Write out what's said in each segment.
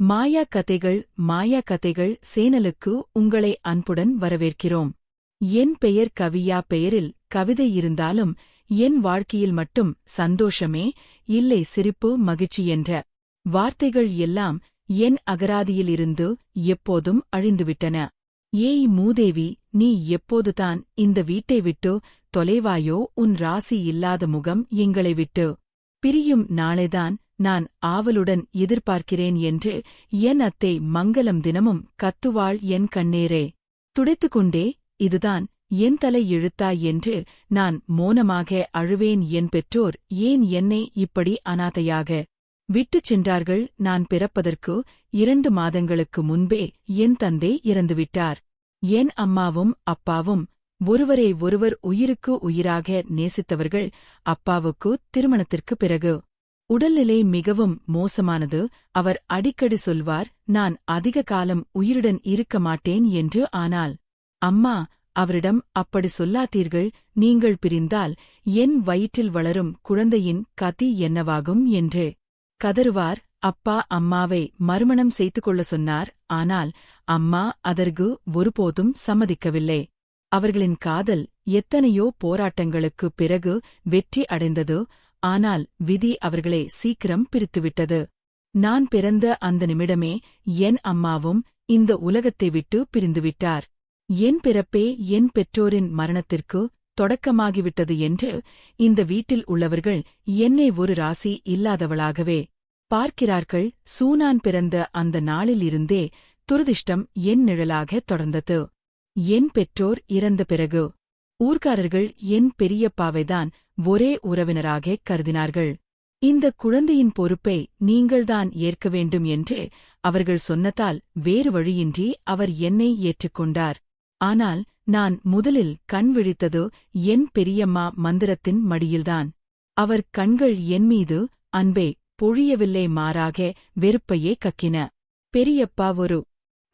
மாயா கதைகள் சேனலுக்கு உங்களை அன்புடன் வரவேற்கிறோம். என் பெயர் கவியா. பெயரில் கவிதை இருந்தாலும் என் வாழ்க்கையில் மட்டும் சந்தோஷமே இல்லை, சிரிப்பு, மகிழ்ச்சி என்ற வார்த்தைகள் எல்லாம் என் அகராதியிலிருந்து எப்போதும் அழிந்துவிட்டன. ஏய் மூதேவி, நீ எப்போதுதான் இந்த வீட்டை விட்டு தொலைவாயோ? உன் ராசி இல்லாத முகம் எங்களை விட்டு பிரியும் நாளைதான் நான் ஆவலுடன் எதிர்பார்க்கிறேன் என்று என் அத்தை மங்களம் தினமும் கத்துவாள். என் கண்ணேரே துடைத்துக்கொண்டே, இதுதான் என் தலை எழுத்தா என்று நான் மோனமாக அழுவேன். என் பெற்றோர் ஏன் என்னை இப்படி அனாதையாக விட்டுச் சென்றார்கள்? நான் பிறப்பதற்கு 2 மாதங்களுக்கு முன்பே என் தந்தை இறந்துவிட்டார். என் அம்மாவும் அப்பாவும் ஒருவரை ஒருவர் உயிருக்கு உயிராக நேசித்தவர்கள். அப்பாவுக்கு திருமணத்திற்குப் பிறகு உடல்நிலை மிகவும் மோசமானது. அவர் அடிக்கடி சொல்வார், நான் அதிக காலம் உயிருடன் இருக்க மாட்டேன் என்று. ஆனால் அம்மா அவரிடம், அப்படி சொல்லாதீர்கள், நீங்கள் பிரிந்தால் என் வயிற்றில் வளரும் குழந்தையின் கதி என்னவாகும் என்று கதறுவார். அப்பா அம்மாவை மறுமணம் செய்து கொள்ள சொன்னார். ஆனால் அம்மா அதற்கு ஒருபோதும் சம்மதிக்கவில்லை. அவர்களின் காதல் எத்தனையோ போராட்டங்களுக்குப் பிறகு வெற்றி அடைந்தது. ஆனால் விதி அவர்களை சீக்கிரம் பிரித்துவிட்டது. நான் பிறந்த அந்த நிமிடமே என் அம்மாவும் இந்த உலகத்தை விட்டு பிரிந்துவிட்டார். என் பிறப்பே என் பெற்றோரின் மரணத்திற்கு தொடக்கமாகிவிட்டது என்று இந்த வீட்டில் உள்ளவர்கள் என்னை ஒரு ராசி இல்லாதவளாகவே பார்க்கிறார்கள். சூனான் பிறந்த அந்த நாளில் இருந்தே துரதிர்ஷ்டம் என் நிழலாக தொடர்ந்தது. என் பெற்றோர் இறந்த பிறகு ஊர்க்காரர்கள் என் பெரியப்பாவைதான் ஒரே உறவினராக கருதினார்கள். இந்த குழந்தையின் பொறுப்பை நீங்கள்தான் ஏற்க வேண்டும் என்று அவர்கள் சொன்னதால் வேறு வழியின்றி அவர் என்னை ஏற்றுக்கொண்டார். ஆனால் நான் முதலில் கண் விழித்தது என் பெரியம்மா மந்திரத்தின் மடியில்தான். அவர் கண்கள் என்மீது அன்பே பொழியவில்லை, மாறாக வெறுப்பையே கக்கின. பெரியப்பா ஒரு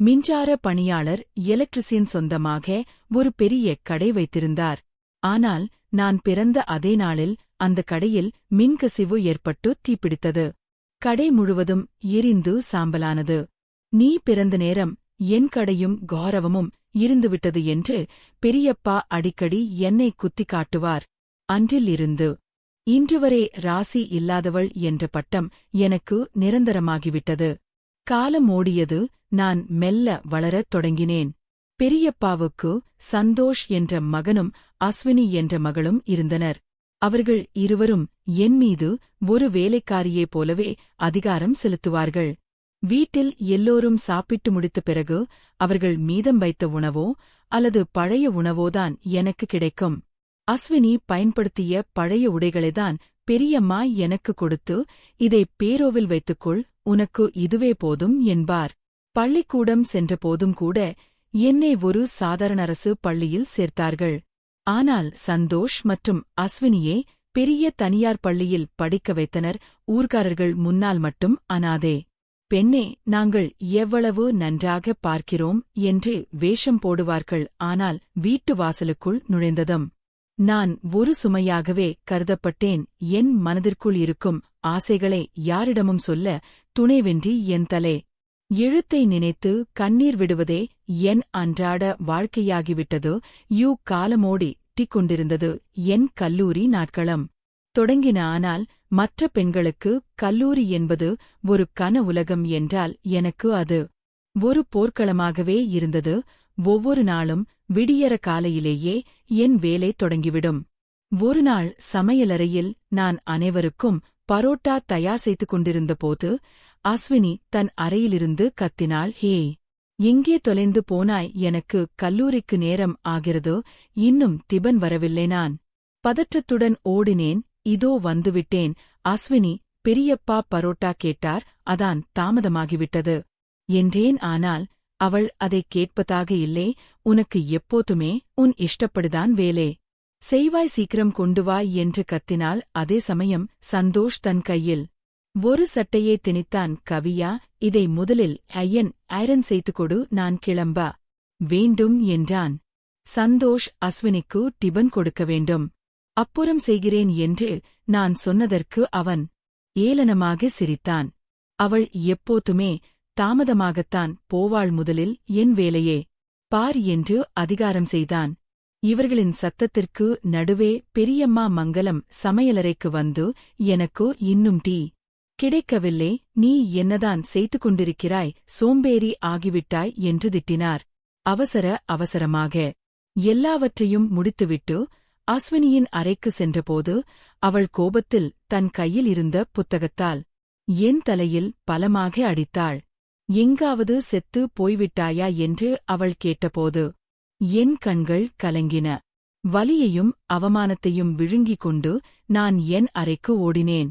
மின்சார பணியாளர், எலக்ட்ரிசியன். சொந்தமாக ஒரு பெரிய கடை வைத்திருந்தார். ஆனால் நான் பிறந்த அதே நாளில் அந்த கடையில் மின்கசிவு ஏற்பட்டு தீப்பிடித்தது. கடை முழுவதும் எரிந்து சாம்பலானது. நீ பிறந்த நேரம் என் கடையும் கௌரவமும் இருந்துவிட்டது என்று பெரியப்பா அடிக்கடி என்னை குத்தி காட்டுவார். அன்றிலிருந்து இன்றுவரை ராசி இல்லாதவள் என்ற பட்டம் எனக்கு நிரந்தரமாகிவிட்டது. காலம் ஓடியது. நான் மெல்ல வளரத் தொடங்கினேன். பெரியப்பாவுக்கு சந்தோஷ் என்ற மகனும் அஸ்வினி என்ற மகளும் இருந்தனர். அவர்கள் இருவரும் என்மீது ஒரு வேலைக்காரியே போலவே அதிகாரம் செலுத்துவார்கள். வீட்டில் எல்லோரும் சாப்பிட்டு முடித்த பிறகு அவர்கள் மீதம் வைத்த உணவோ அல்லது பழைய உணவோதான் எனக்கு கிடைக்கும். அஸ்வினி பயன்படுத்திய பழைய உடைகளைதான் பெரியம்மா எனக்கு கொடுத்து, இதை பேரோவில் வைத்துக்கொள், உனக்கு இதுவே போதும் என்பார். பள்ளிக்கூடம் சென்றபோதும் கூட என்னை ஒரு சாதாரண அரசு பள்ளியில் சேர்த்தார்கள். ஆனால் சந்தோஷ் மற்றும் அஸ்வினியே பெரிய தனியார் பள்ளியில் படிக்க வைத்தனர். ஊர்க்காரர்கள் முன்னால் மட்டும் அனாதே பெண்ணே, நாங்கள் எவ்வளவு நன்றாக பார்க்கிறோம் என்று வேஷம் போடுவார்கள். ஆனால் வீட்டு வாசலுக்குள் நுழைந்ததும் நான் ஒரு சுமையாகவே கருதப்பட்டேன். என் மனதிற்குள் இருக்கும் ஆசைகளை யாரிடமும் சொல்ல துணைவென்றி என் தலை எழுத்தை நினைத்து கண்ணீர் விடுவதே என் அன்றாட வாழ்க்கையாகிவிட்டது. காலமோடி கொண்டிருந்தது என் கல்லூரி நாட்களம் தொடங்கின. ஆனால் மற்ற பெண்களுக்கு கல்லூரி என்பது ஒரு கன உலகம் என்றால் எனக்கு அது ஒரு போர்க்களமாகவே இருந்தது. ஒவ்வொரு நாளும் விடியற காலையிலேயே என் வேலை தொடங்கிவிடும். ஒருநாள் சமையலறையில் நான் அனைவருக்கும் பரோட்டா தயார் செய்து கொண்டிருந்தபோது அஸ்வினி தன் அறையிலிருந்து கத்தினாள். ஹே, எங்கே தொலைந்து போனாய்? எனக்கு கல்லூரிக்கு நேரம் ஆகிறது, இன்னும் திபன் வரவில்லை. நான் பதற்றத்துடன் ஓடினேன். இதோ வந்துவிட்டேன். அஸ்வினி, பெரியப்பா பரோட்டா கேட்டார், அதான் தாமதமாகிவிட்டது என்றேன். ஆனால் அவள் அதைக் கேட்பதாக இல்லை. உனக்கு எப்போதுமே உன் இஷ்டப்படுதான் வேலை செய்வாய், சீக்கிரம் கொண்டு வா என்று கத்தினாள். அதே சமயம் சந்தோஷ் தன் கையில் ஒரு சட்டையை திணித்தான். கவியா, இதை முதலில் ஐரன் செய்து கொடு, நான் கிளம்ப வேண்டும் என்றான். சந்தோஷ் அஸ்வினிக்கு டிபன் கொடுக்க வேண்டும், அப்புறம் செய்கிறேன் என்று நான் சொன்னதற்கு அவன் ஏளனமாக சிரித்தான். அவள் எப்போதுமே தாமதமாகத்தான் போவாள், முதலில் என் வேலையே பார் என்று அதிகாரம் செய்தான். இவர்களின் சத்தத்திற்கு நடுவே பெரியம்மா மங்கலம் சமையலறைக்கு வந்து, எனக்கு இன்னும் டீ கிடைக்கவில்லை, நீ என்னதான் செய்து கொண்டிருக்கிறாய், சோம்பேறி ஆகிவிட்டாய் என்று திட்டினார். அவசரமாக எல்லாவற்றையும் முடித்துவிட்டு அஸ்வினியின் அறைக்கு சென்றபோது அவள் கோபத்தில் தன் கையில் இருந்த புத்தகத்தால் என் தலையில் பலமாக அடித்தாள். எங்காவது செத்து போய்விட்டாயா என்று அவள் கேட்டபோது என் கண்கள் கலங்கின. வலியையும் அவமானத்தையும் விழுங்கிக் கொண்டு நான் என் அறைக்கு ஓடினேன்.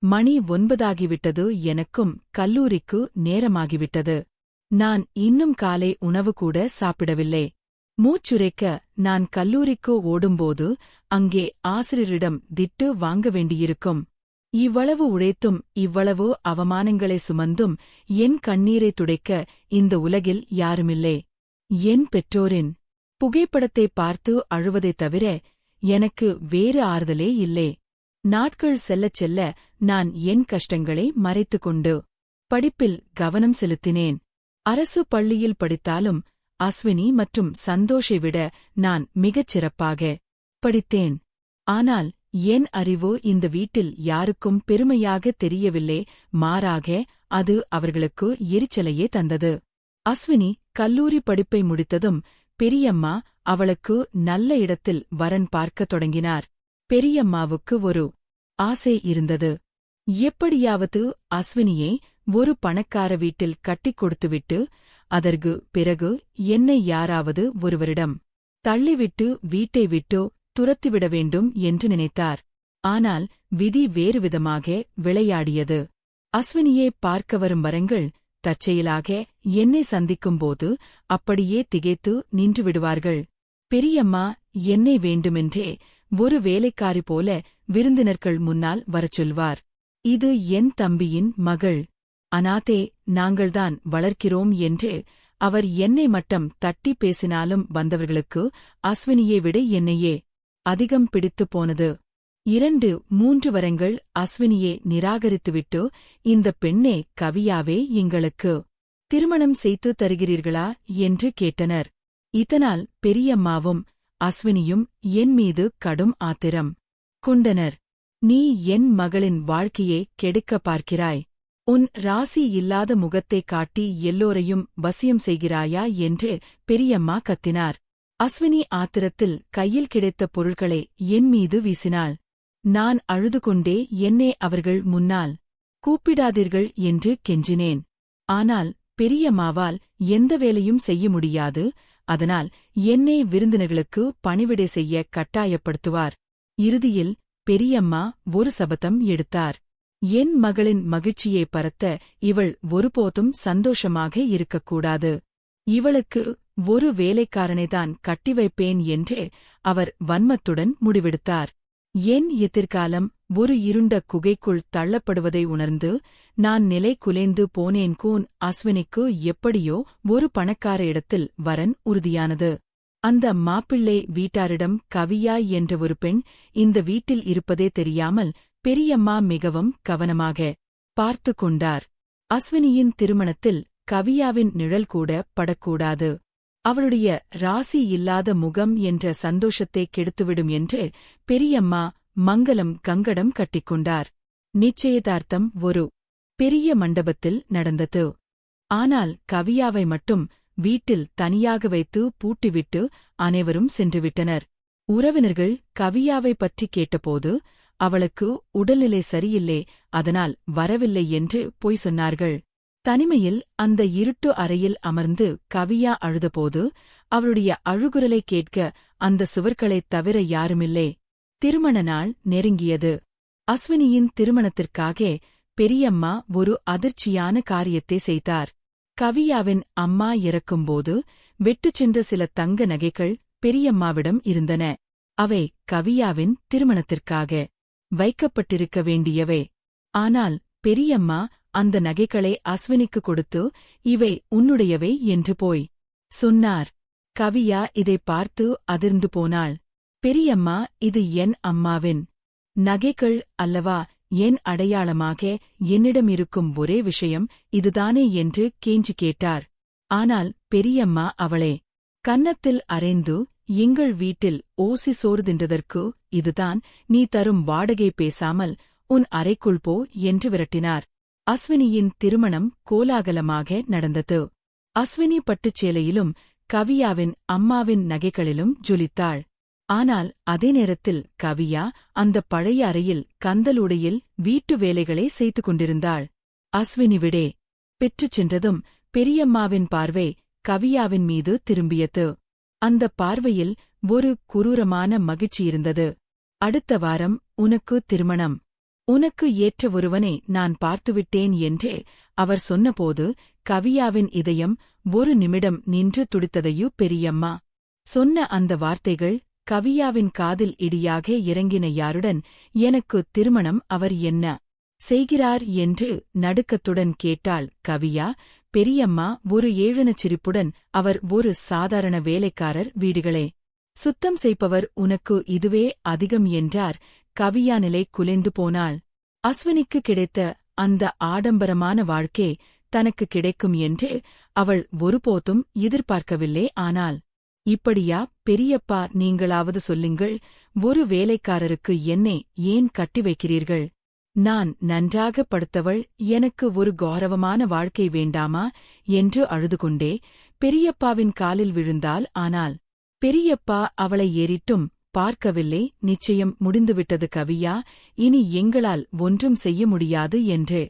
மணி 9 எனக்கும் கல்லூரிக்கு நேரமாகிவிட்டது. நான் இன்னும் காலை உணவு கூட சாப்பிடவில்லை. மூச்சுரைக்க நான் கல்லூரிக்கு ஓடும்போது அங்கே ஆசிரியரிடம் திட்டு வாங்க வேண்டியிருக்கும். இவ்வளவு உழைத்தும் இவ்வளவு அவமானங்களை சுமந்தும் என் கண்ணீரை துடைக்க இந்த உலகில் யாருமில்லை. என் பெற்றோரின் புகைப்படத்தை பார்த்து அழுவதைத் தவிர எனக்கு வேறு ஆறுதலே இல்லை. நாட்கள் செல்லச் செல்ல நான் என் கஷ்டங்களை மறைத்துக்கொண்டு படிப்பில் கவனம் செலுத்தினேன். அரசு பள்ளியில் படித்தாலும் அஸ்வினி மற்றும் சந்தோஷை விட நான் மிகச் சிறப்பாக படித்தேன். ஆனால் என் அறிவு இந்த வீட்டில் யாருக்கும் பெருமையாக தெரியவில்லை, மாறாக அது அவர்களுக்கு எரிச்சலையே தந்தது. அஸ்வினி கல்லூரி படிப்பை முடித்ததும் பெரியம்மா அவளுக்கு நல்ல இடத்தில் வரன் பார்க்கத் தொடங்கினார். பெரியம்மாவுக்கு ஒரு ஆசை இருந்தது. எப்படியாவது அஸ்வினியை ஒரு பணக்கார வீட்டில் கட்டிக் கொடுத்துவிட்டு அதற்கு பிறகு என்னை யாராவது ஒருவரிடம் தள்ளிவிட்டு வீட்டை விட்டு துரத்திவிட வேண்டும் என்று நினைத்தார். ஆனால் விதி வேறுவிதமாக விளையாடியது. அஸ்வினியை பார்க்க வரும் வரங்கள் தற்செயலாக என்னை சந்திக்கும்போது அப்படியே திகைத்து நின்று விடுவார்கள். பெரியம்மா என்னை வேண்டுமென்றே ஒரு வேலைக்காரி போல விருந்தினர்கள் முன்னால் வரச் சொல்வார். இது என் தம்பியின் மகள், அனாதே, நாங்கள்தான் வளர்க்கிறோம் என்று அவர் என்னை மட்டும் தட்டி பேசினாலும் வந்தவர்களுக்கு அஸ்வினியை விட என்னையே அதிகம் பிடித்துப் போனது. 2-3 வரங்கள் அஸ்வினியை நிராகரித்துவிட்டு, இந்த பெண்ணே கவியாவே எங்களுக்கு திருமணம் செய்து தருகிறீர்களா என்று கேட்டனர். இதனால் பெரியம்மாவும் அஸ்வினியும் என் மீது கடும் ஆத்திரம் கொண்டனர். நீ என் மகளின் வாழ்க்கையை கெடுக்க பார்க்கிறாய், உன் ராசி இல்லாத முகத்தை காட்டி எல்லோரையும் வசியம் செய்கிறாயா என்று பெரியம்மா கத்தினார். அஸ்வினி ஆத்திரத்தில் கையில் கிடைத்த பொருள்களை என் மீது வீசினாள். நான் அழுது கொண்டே என்னை அவர்கள் முன்னால் கூப்பிடாதீர்கள் என்று கெஞ்சினேன். ஆனால் பெரியம்மாவால் எந்த வேலையும் செய்ய முடியாது, அதனால் என்னை விருந்தினர்களுக்கு பணிவிடை செய்ய கட்டாயப்படுத்துவார். இறுதியில் பெரியம்மா ஒரு சபதம் எடுத்தார். என் மகளின் மகிழ்ச்சியை பரத்த இவள் ஒருபோதும் சந்தோஷமாக இருக்கக்கூடாது. இவளுக்கு ஒரு வேலைக்காரனைதான் கட்டி வைப்பேன் என்று அவர் வன்மத்துடன் முடிவெடுத்தார். என் எதிர்காலம் ஒரு இருண்ட குகைக்குள் தள்ளப்படுவதை உணர்ந்து நான் நிலை குலைந்து போனேன்கூன். அஸ்வினிக்கு எப்படியோ ஒரு பணக்கார இடத்தில் வரன் உறுதியானது. அந்த மாப்பிள்ளை வீட்டாரிடம் கவியா என்ற ஒரு பெண் இந்த வீட்டில் இருப்பதே தெரியாமல் பெரியம்மா மிகவும் கவனமாக பார்த்து கொண்டார். அஸ்வினியின் திருமணத்தில் கவியாவின் நிழல் கூட படக்கூடாது. அவளுடைய ராசி இல்லாத முகம் என்ற சந்தோஷத்தை கெடுத்துவிடும் என்று பெரியம்மா மங்கலம் கங்கடம் கட்டிக்கொண்டார். நிச்சயதார்த்தம் ஒரு பெரிய மண்டபத்தில் நடந்தது. ஆனால் கவியாவை மட்டும் வீட்டில் தனியாக வைத்து பூட்டிவிட்டு அனைவரும் சென்றுவிட்டனர். உறவினர்கள் கவியாவை பற்றி கேட்டபோது அவளுக்கு உடல்நிலை சரியில்லை, அதனால் வரவில்லை என்று பொய் சொன்னார்கள். தனிமையில் அந்த இருட்டு அறையில் அமர்ந்து கவியா அழுதபோது அவளுடைய அழுகுரலை கேட்க அந்த சுவர்களைத் தவிர யாருமில்லை. திருமண நாள் நெருங்கியது. அஸ்வினியின் திருமணத்திற்காக பெரியம்மா ஒரு அதிர்ச்சியான காரியத்தை செய்தார். கவியாவின் அம்மா இறக்கும்போது விட்டுச் சென்ற சில தங்க நகைகள் பெரியம்மாவிடம் இருந்தன. அவை கவியாவின் திருமணத்திற்காக வைக்கப்பட்டிருக்க வேண்டியவை. ஆனால் பெரியம்மா அந்த நகைகளை அஸ்வினிக்கு கொடுத்து, இவை உன்னுடையவை என்று போய் சொன்னார். கவியா இதை பார்த்து அதிர்ந்து போனாள். பெரியம்மா, இது என் அம்மாவின் நகைகள் அல்லவா, என் அடையாளமாக என்னிடம் இருக்கும் ஒரே விஷயம் இதுதானே என்று கெஞ்சி கேட்டார். ஆனால் பெரியம்மா அவளே கன்னத்தில் அறைந்து, எங்கள் வீட்டில் ஓசி சோறு தின்றதற்கு இதுதான் நீ தரும் வாடகை, பேசாமல் உன் அறைக்குள் போ என்று விரட்டினார். அஸ்வினியின் திருமணம் கோலாகலமாக நடந்தது. அஸ்வினி பட்டுச்சேலையிலும் கவியாவின் அம்மாவின் நகைகளிலும் ஜொலித்தாள். ஆனால் அதே நேரத்தில் கவியா அந்த பழைய அறையில் கந்தலுடையில் வீட்டு வேலைகளை செய்து கொண்டிருந்தாள். அஸ்வினி விடே பெற்றுச் சென்றதும் பெரியம்மாவின் பார்வை கவியாவின் மீது திரும்பியது. அந்த பார்வையில் ஒரு குரூரமான மகிழ்ச்சியிருந்தது. அடுத்த வாரம் உனக்கு திருமணம். உனக்கு ஏற்ற ஒருவனை நான் பார்த்துவிட்டேன் என்று அவர் சொன்னபோது கவியாவின் இதயம் ஒரு நிமிடம் நின்று துடித்ததையு பெரியம்மா சொன்ன அந்த வார்த்தைகள் கவியாவின் காதில் இடியாக இறங்கின. யாருடன் எனக்கு திருமணம்? அவர் என்ன செய்கிறார் என்று நடுக்கத்துடன் கேட்டாள் கவியா. பெரியம்மா ஒரு ஏளனச் சிரிப்புடன், அவர் ஒரு சாதாரண வேலைக்காரர், வீடுகளே சுத்தம் செய்பவர், உனக்கு இதுவே அதிகம் என்றார். கவியா நிலை குலைந்து போனாள். அஸ்வினிக்கு கிடைத்த அந்த ஆடம்பரமான வாழ்க்கை தனக்கு கிடைக்கும் என்று அவள் ஒருபோதும் எதிர்பார்க்கவில்லை. ஆனால் இப்படியா பெரியப்பா, நீங்களாவது சொல்லுங்கள், ஒரு வேலைக்காரருக்கு என்னை ஏன் கட்டி வைக்கிறீர்கள்? நான் நன்றாக படுத்தவள், எனக்கு ஒரு கௌரவமான வாழ்க்கை வேண்டாமா என்று அழுதுகொண்டே பெரியப்பாவின் காலில் விழுந்தாள். ஆனால் பெரியப்பா அவளை ஏறிட்டும் பார்க்கவில்லை. நிச்சயம் முடிந்துவிட்டது கவியா, இனி எங்களால் ஒன்றும் செய்ய முடியாது என்று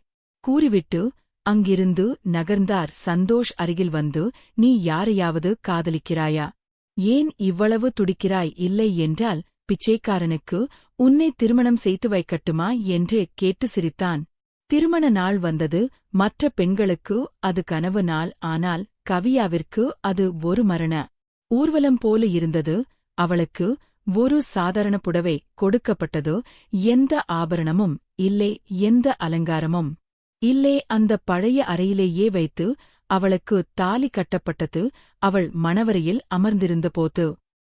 கூறிவிட்டு அங்கிருந்து நகர்ந்தார். சந்தோஷ் அருகில் வந்து, நீ யாரையாவது காதலிக்கிறாயா? ஏன் இவ்வளவு துடிக்கிறாய்? இல்லை என்றால் பிச்சைக்காரனுக்கு உன்னை திருமணம் செய்து வைக்கட்டுமா என்று கேட்டு சிரித்தான். திருமண நாள் வந்தது. மற்ற பெண்களுக்கு அது கனவு நாள். ஆனால் கவியாவிற்கு அது ஒரு மரண ஊர்வலம் போல இருந்தது. அவளுக்கு ஒரு சாதாரண புடவை கொடுக்கப்பட்டது. எந்த ஆபரணமும் இல்லை, எந்த அலங்காரமும் இல்லை. அந்த பழைய அறையிலேயே வைத்து அவளுக்கு தாலி கட்டப்பட்டது. அவள் மணவரையில் அமர்ந்திருந்த போது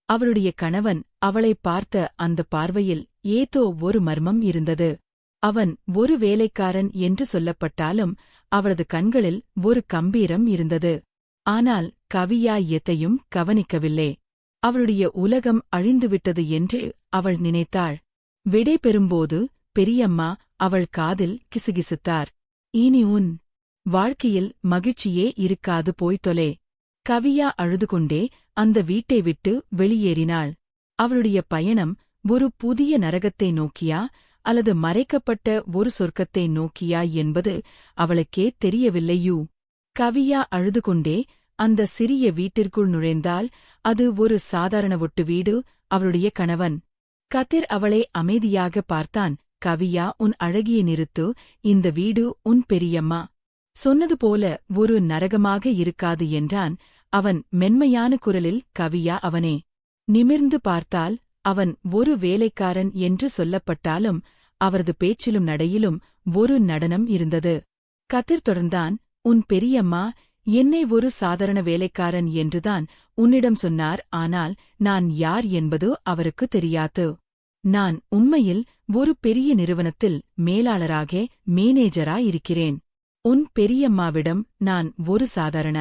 அவளுடைய கணவன் அவளை பார்த்த அந்த பார்வையில் ஏதோ ஒரு மர்மம் இருந்தது. அவன் ஒரு வேலைக்காரன் என்று சொல்லப்பட்டாலும் அவளது கண்களில் ஒரு கம்பீரம் இருந்தது. ஆனால் கவியா எதையும் கவனிக்கவில்லை. அவளுடைய உலகம் அழிந்துவிட்டது என்று அவள் நினைத்தாள். விடை பெறும்போது பெரியம்மா அவள் காதில் கிசுகிசுத்தார். இனி உன் வாழ்க்கையில் மகிழ்ச்சியே இருக்காது, போய் தொலே. கவியா அழுதுகொண்டே அந்த வீட்டை விட்டு வெளியேறினாள். அவளுடைய பயணம் ஒரு புதிய நரகத்தை நோக்கியா அல்லது மறைக்கப்பட்ட ஒரு சொர்க்கத்தை நோக்கியா என்பது அவளுக்கே தெரியவில்லையூ. கவியா அழுதுகொண்டே அந்த சிறிய வீட்டிற்குள் நுழைந்தாள். அது ஒரு சாதாரண ஒட்டு வீடு. அவளுடைய கணவன் கதிர் அவளை அமைதியாக பார்த்தான். கவியா, உன் அழகிய நிறுத்து. இந்த வீடு உன் பெரியம்மா சொன்னது போல ஒரு நரகமாக இருக்காது என்றான் அவன் மென்மையான குரலில். கவியா அவனே நிமிர்ந்து பார்த்தால். அவன் ஒரு வேலைக்காரன் என்று சொல்லப்பட்டாலும் அவரது பேச்சிலும் நடையிலும் ஒரு நடனம் இருந்தது. கதிர் தொடர்ந்தான், உன் பெரியம்மா என்னை ஒரு சாதாரண வேலைக்காரன் என்றுதான் உன்னிடம் சொன்னார். ஆனால் நான் யார் என்பது அவருக்கு தெரியாது. நான் உண்மையில் ஒரு பெரிய நிறுவனத்தில் மேலாளராக, மேனேஜரா இருக்கிறேன். உன் பெரியம்மாவிடம் நான் ஒரு சாதாரண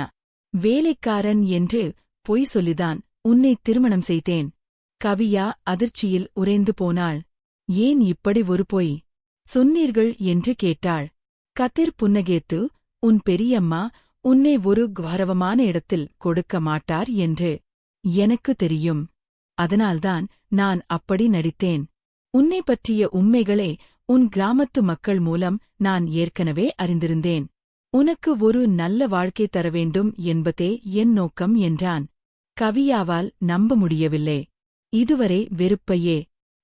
வேலைக்காரன் என்று பொய் சொல்லிதான் உன்னை திருமணம் செய்தேன். கவியா அதிர்ச்சியில் உறைந்து போனாள். ஏன் இப்படி ஒரு பொய் சொன்னீர்கள் என்று கேட்டாள். கதிர் புன்னகைத்து, உன் பெரியம்மா உன்னை ஒரு கௌரவமான இடத்தில் கொடுக்க மாட்டார் என்று எனக்கு தெரியும். அதனால்தான் நான் அப்படி நடித்தேன். உன்னை பற்றிய உண்மைகளை உன் கிராமத்து மக்கள் மூலம் நான் ஏற்கனவே அறிந்திருந்தேன். உனக்கு ஒரு நல்ல வாழ்க்கை தர வேண்டும் என்பதே என் நோக்கம் என்றான். கவியாவால் நம்ப முடியவில்லை. இதுவரை வெறுப்பையே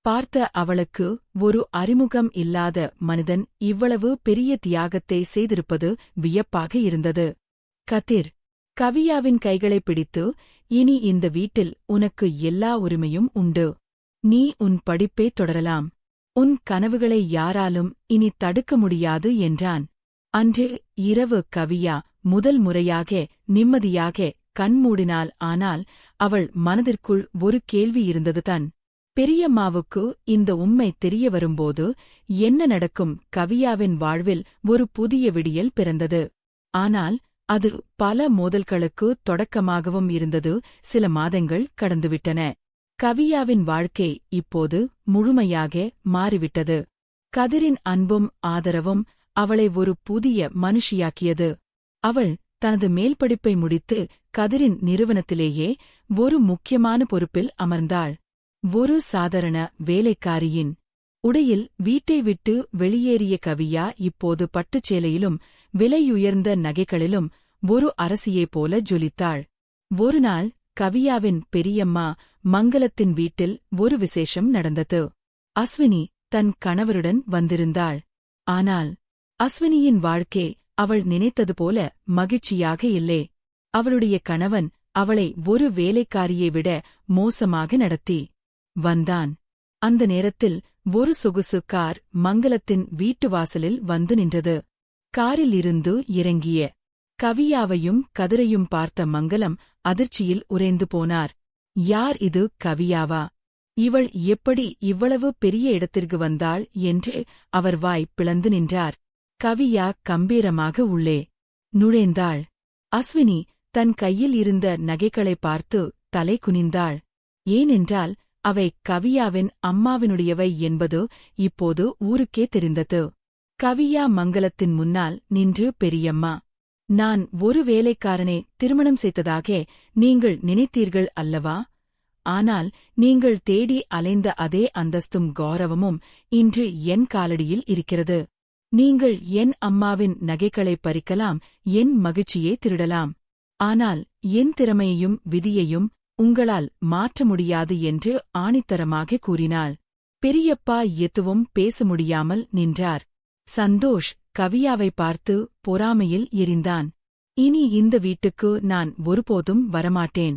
பார்த்த அவளுக்கு ஒரு அறிமுகம் இல்லாத மனிதன் இவ்வளவு பெரிய தியாகத்தை செய்திருப்பது வியப்பாக இருந்தது. கதிர் கவியாவின் கைகளை பிடித்து, இனி இந்த வீட்டில் உனக்கு எல்லா உரிமையும் உண்டு. நீ உன் படிப்பை தொடரலாம். உன் கனவுகளை யாராலும் இனி தடுக்க முடியாது என்றான். அன்று இரவு கவியா முதல் முறையாக நிம்மதியாக கண்மூடினாள். ஆனால் அவள் மனதிற்குள் ஒரு கேள்வி இருந்தது. தன் பெரியம்மாவுக்கு இந்த உண்மை தெரிய வரும்போது என்ன நடக்கும்? கவியாவின் வாழ்வில் ஒரு புதிய விடியல் பிறந்தது. ஆனால் அது பல மோதல்களுக்கு தொடக்கமாகவும் இருந்தது. சில மாதங்கள் கடந்துவிட்டன. கவியாவின் வாழ்க்கை இப்போது முழுமையாக மாறிவிட்டது. கதிரின் அன்பும் ஆதரவும் அவளை ஒரு புதிய மனுஷியாக்கியது. அவள் தனது மேல்படிப்பை முடித்து கதிரின் நிறுவனத்திலேயே ஒரு முக்கியமான பொறுப்பில் அமர்ந்தாள். ஒரு சாதாரண வேலைக்காரியின் உடையில் வீட்டை விட்டு வெளியேறிய கவியா இப்போது பட்டுச்சேலையிலும் விலையுயர்ந்த நகைகளிலும் ஒரு அரசியைப் போல ஜொலித்தாள். ஒருநாள் கவியாவின் பெரியம்மா மங்களத்தின் வீட்டில் ஒரு விசேஷம் நடந்தது. அஸ்வினி தன் கணவருடன் வந்திருந்தாள். ஆனால் அஸ்வினியின் வாழ்க்கை அவள் நினைத்தது போல மகிழ்ச்சியாக இல்லை. அவளுடைய கணவன் அவளை ஒரு வேலைக்காரியை விட மோசமாக நடத்தி வந்தான். அந்த நேரத்தில் ஒரு சொகுசு கார் மங்களத்தின் வீட்டு வாசலில் வந்து நின்றது. காரில் இருந்து இறங்கிய கவியாவையும் கதிரையும் பார்த்த மங்களம் அதிர்ச்சியில் உறைந்து போனார். யார் இது? கவியாவா? இவள் எப்படி இவ்வளவு பெரிய இடத்திற்கு வந்தாள் என்று அவர் வாய் பிளந்து நின்றார். கவியா கம்பீரமாக உள்ளே நுழைந்தாள். அஸ்வினி தன் கையில் இருந்த நகைகளை பார்த்து தலை குனிந்தாள். ஏனென்றால் அவை கவியாவின் அம்மாவினுடையவை என்பது இப்போது ஊருக்கே தெரிந்தது. கவியா மங்களத்தின் முன்னால் நின்று, பெரியம்மா, நான் ஒரு வேலைக்காரனை திருமணம் செய்ததாக நீங்கள் நினைத்தீர்கள் அல்லவா? ஆனால் நீங்கள் தேடி அலைந்த அதே அந்தஸ்தும் கௌரவமும் இன்று என் காலடியில் இருக்கிறது. நீங்கள் என் அம்மாவின் நகைகளை பறிக்கலாம், என் மகிழ்ச்சியை திருடலாம். ஆனால் என் திறமையையும் விதியையும் உங்களால் மாற்ற முடியாது என்று ஆணித்தரமாக கூறினாள். பெரியப்பா எதுவும் பேச முடியாமல் நின்றார். சந்தோஷ் கவியாவை பார்த்து பொறாமையில் எரிந்தான். இனி இந்த வீட்டுக்கு நான் ஒருபோதும் வரமாட்டேன்.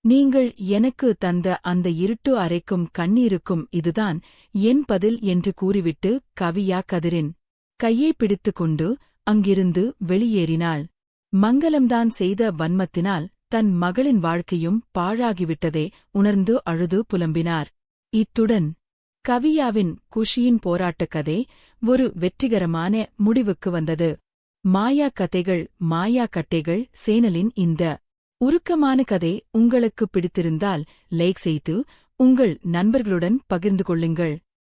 நீங்கள் எனக்கு தந்த அந்த இருட்டு அறைக்கும் கண்ணீருக்கும் இதுதான் என் பதில் என்று கூறிவிட்டு கவியா கதிரின் கையை பிடித்துக்கொண்டு அங்கிருந்து வெளியேறினாள். மங்களம்தான் செய்த வன்மத்தினால் தன் மகளின் வாழ்க்கையும் பாழாகிவிட்டதே உணர்ந்து அழுது புலம்பினார். இத்துடன் கவியாவின் குஷியின் போராட்டக் கதை ஒரு வெற்றிகரமான முடிவுக்கு வந்தது. மாயா கதைகள் மாயா கட்டைகள் சேனலின் இந்த உருக்கமான கதை உங்களுக்கு பிடித்திருந்தால் லைக் செய்து உங்கள் நண்பர்களுடன் பகிர்ந்து கொள்ளுங்கள்.